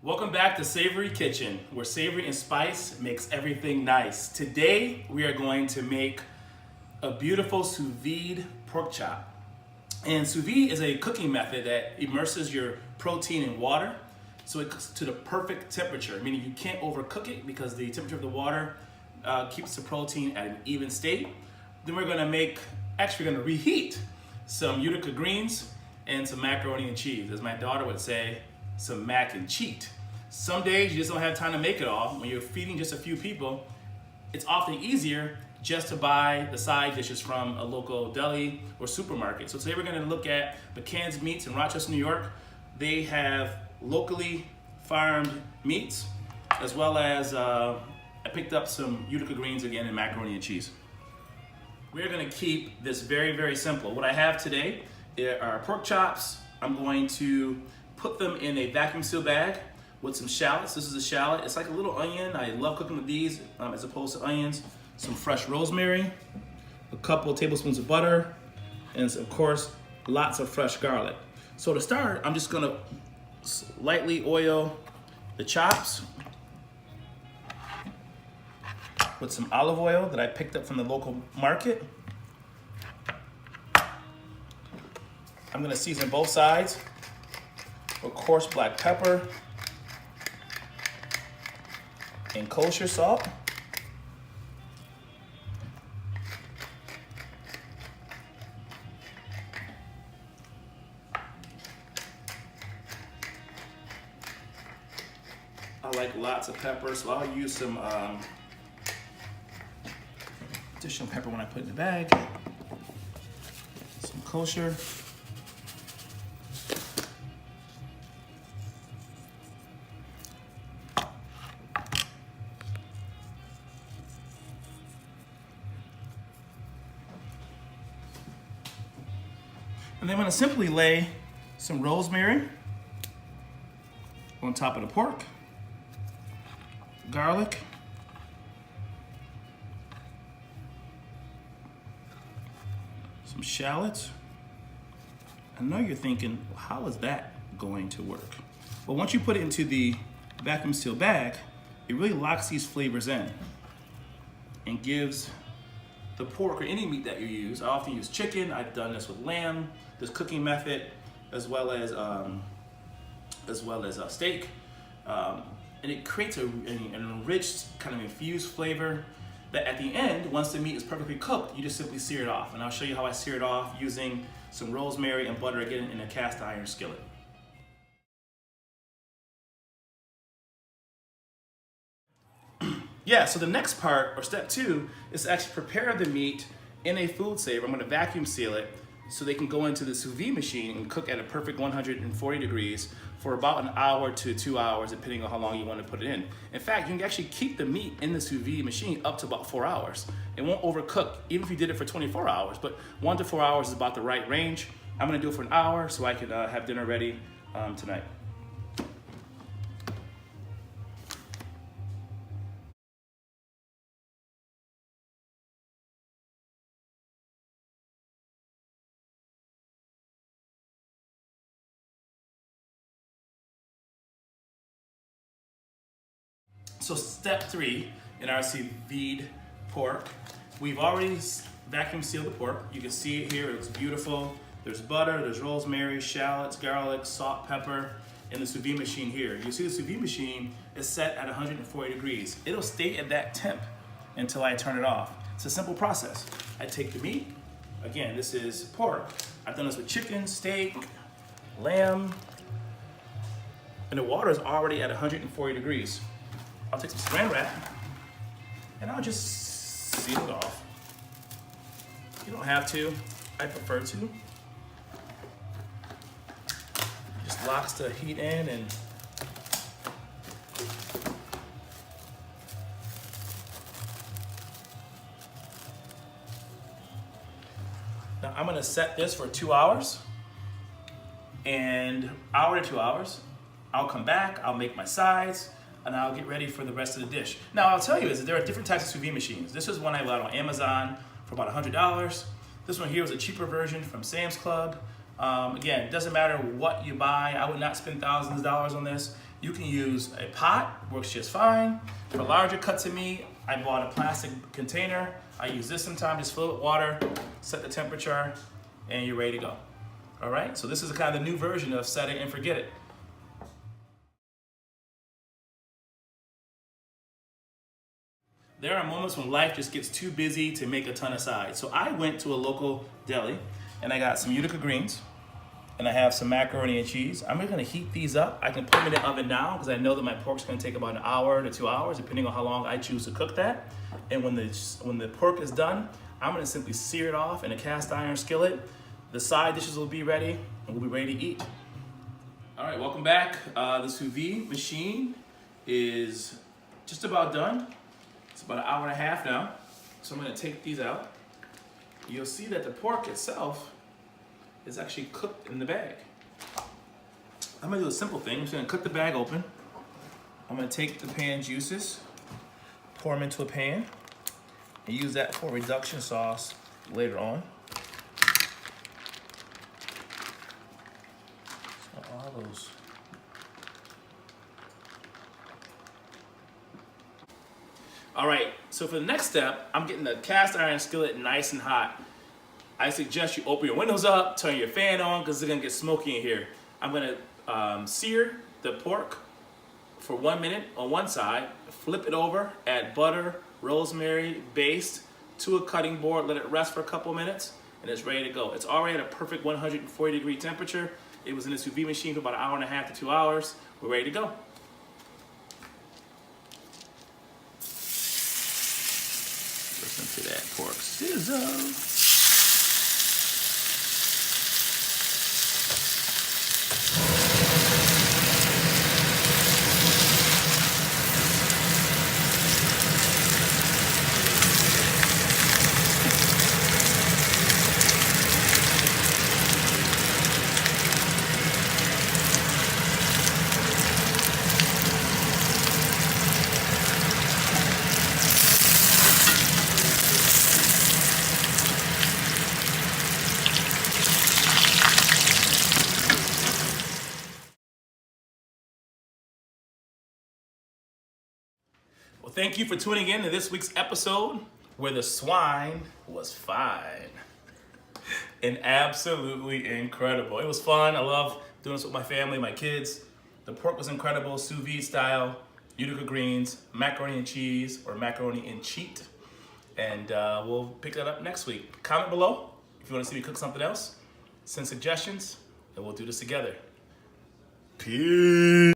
Welcome back to Savory Kitchen, where savory and spice makes everything nice. Today, we are going to make a beautiful sous vide pork chop. And sous vide is a cooking method that immerses your protein in water so it cooks to the perfect temperature, meaning you can't overcook it because the temperature of the water keeps the protein at an even state. Then we're gonna reheat some utica greens and some macaroni and cheese. As my daughter would say, some mac and cheat. Some days you just don't have time to make it all. When you're feeding just a few people, it's often easier just to buy the side dishes from a local deli or supermarket. So today we're gonna look at McCann's Meats in Rochester, New York. They have locally farmed meats, as well as I picked up some utica greens again and macaroni and cheese. We're gonna keep this very, very simple. What I have today are pork chops. I'm going to put them in a vacuum seal bag with some shallots. This is a shallot. It's like a little onion. I love cooking with these as opposed to onions. Some fresh rosemary, a couple tablespoons of butter, and of course, lots of fresh garlic. So to start, I'm just gonna lightly oil the chops with some olive oil that I picked up from the local market. I'm gonna season both sides with coarse black pepper and kosher salt. I like lots of pepper, so I'll use some additional pepper when I put it in the bag. Some kosher. And then I'm gonna simply lay some rosemary on top of the pork, garlic, some shallots. I know you're thinking, well, how is that going to work? Well, once you put it into the vacuum seal bag, it really locks these flavors in and gives the pork or any meat that you use. I often use chicken. I've done this with lamb, this cooking method, as well as steak, and it creates an enriched kind of infused flavor that at the end, once the meat is perfectly cooked, you just simply sear it off. And I'll show you how I sear it off using some rosemary and butter again in a cast iron skillet. Yeah, so the next part, or step two, is to actually prepare the meat in a food saver. I'm gonna vacuum seal it so they can go into the sous vide machine and cook at a perfect 140 degrees for about an hour to 2 hours, depending on how long you want to put it in. In fact, you can actually keep the meat in the sous vide machine up to about 4 hours. It won't overcook, even if you did it for 24 hours, but 1 to 4 hours is about the right range. I'm gonna do it for an hour so I can have dinner ready tonight. So step three in our sous vide pork, we've already vacuum sealed the pork. You can see it here, it's beautiful. There's butter, there's rosemary, shallots, garlic, salt, pepper in the sous vide machine here. You see the sous vide machine is set at 140 degrees. It'll stay at that temp until I turn it off. It's a simple process. I take the meat, again, this is pork. I've done this with chicken, steak, lamb, and the water is already at 140 degrees. I'll take some saran wrap and I'll just seal it off. You don't have to, I prefer to. Just locks the heat in and now I'm gonna set this for 2 hours, and hour to 2 hours, I'll come back, I'll make my sides, and I'll get ready for the rest of the dish. Now, I'll tell you is that there are different types of sous vide machines. This is one I bought on Amazon for about $100. This one here was a cheaper version from Sam's Club. Again, it doesn't matter what you buy. I would not spend thousands of dollars on this. You can use a pot, works just fine. For larger cuts of meat, I bought a plastic container. I use this sometimes, just fill it with water, set the temperature, and you're ready to go. All right, so this is kind of the new version of set it and forget it. There are moments when life just gets too busy to make a ton of sides. So I went to a local deli and I got some utica greens and I have some macaroni and cheese. I'm gonna heat these up. I can put them in the oven now because I know that my pork's gonna take about an hour to 2 hours, depending on how long I choose to cook that. And when the pork is done, I'm gonna simply sear it off in a cast iron skillet. The side dishes will be ready and we'll be ready to eat. All right, welcome back. The sous vide machine is just about done. It's about an hour and a half now. So I'm gonna take these out. You'll see that the pork itself is actually cooked in the bag. I'm gonna do a simple thing. I'm just gonna cut the bag open. I'm gonna take the pan juices, pour them into a pan, and use that for reduction sauce later on. So all those. All right, so for the next step, I'm getting the cast iron skillet nice and hot. I suggest you open your windows up, turn your fan on, because it's gonna get smoky in here. I'm gonna sear the pork for 1 minute on one side, flip it over, add butter, rosemary, baste to a cutting board, let it rest for a couple minutes, and it's ready to go. It's already at a perfect 140-degree temperature. It was in the sous vide machine for about an hour and a half to 2 hours. We're ready to go. Listen to that pork sizzle. Well, thank you for tuning in to this week's episode where the swine was fine and absolutely incredible. It was fun. I love doing this with my family, my kids. The pork was incredible, sous vide style, utica greens, macaroni and cheese, or macaroni and cheat. And we'll pick that up next week. Comment below if you want to see me cook something else. Send suggestions, and we'll do this together. Peace.